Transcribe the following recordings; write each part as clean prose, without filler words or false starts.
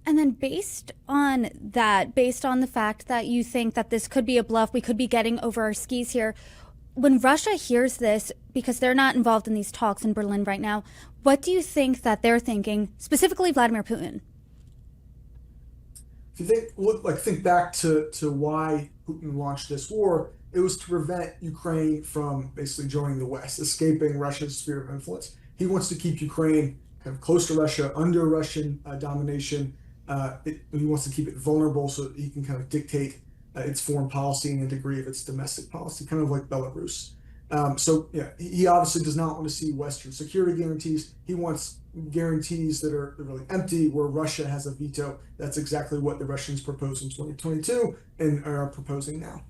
And then based on that, based on the fact that you think that this could be a bluff, we could be getting over our skis here, when Russia hears this, because they're not involved in these talks in Berlin right now, what do you think that they're thinking, specifically Vladimir Putin? If you think back to why Putin launched this war, it was to prevent Ukraine from basically joining the West, escaping Russia's sphere of influence. He wants to keep Ukraine kind of close to Russia, under Russian domination. He wants to keep it vulnerable so that he can kind of dictate its foreign policy and a degree of its domestic policy, kind of like Belarus. So yeah, he obviously does not want to see Western security guarantees. He wants guarantees that are really empty, where Russia has a veto. That's exactly what the Russians proposed in 2022 and are proposing now.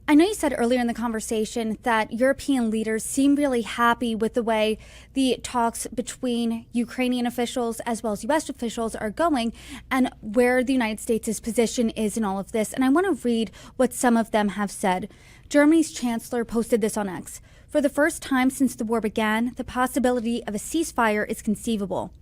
I know you said earlier in the conversation that European leaders seem really happy with the way the talks between Ukrainian officials as well as U.S. officials are going and where the United States' position is in all of this. And I want to read what some of them have said. Germany's chancellor posted this on X. For the first time since the war began, the possibility of a ceasefire is conceivable.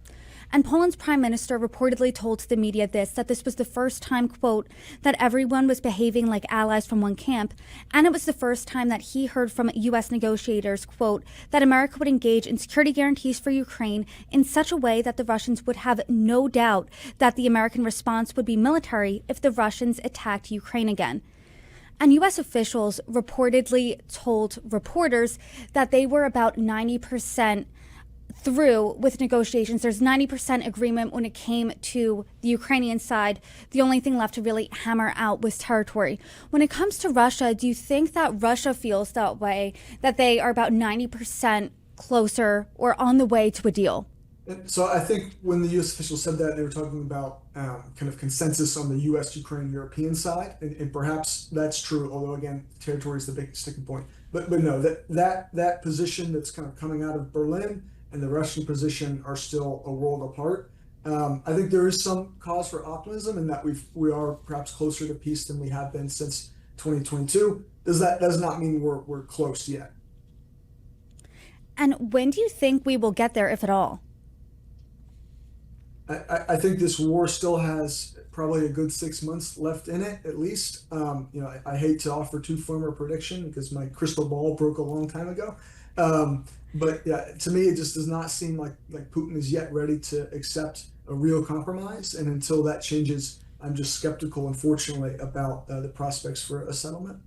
And Poland's prime minister reportedly told the media that this was the first time, quote, that everyone was behaving like allies from one camp. And it was the first time that he heard from U.S. negotiators, quote, that America would engage in security guarantees for Ukraine in such a way that the Russians would have no doubt that the American response would be military if the Russians attacked Ukraine again. And U.S. officials reportedly told reporters that they were about 90% through with negotiations. There's 90% agreement when it came to the Ukrainian side. The only thing left to really hammer out was territory. When it comes to Russia, do you think that Russia feels that way, that they are about 90% closer or on the way to a deal? And so I think when the U.S. officials said that, they were talking about kind of consensus on the U.S., Ukraine, European side, and perhaps that's true. Although again, territory is the big sticking point. But no, that position that's kind of coming out of Berlin and the Russian position are still a world apart. I think there is some cause for optimism in that we are perhaps closer to peace than we have been since 2022. That does not mean we're close yet. And when do you think we will get there, if at all? I think this war still has probably a good 6 months left in it, at least. I hate to offer too firm a prediction because my crystal ball broke a long time ago. But yeah, to me, it just does not seem like Putin is yet ready to accept a real compromise. And until that changes, I'm just skeptical, unfortunately, about the prospects for a settlement.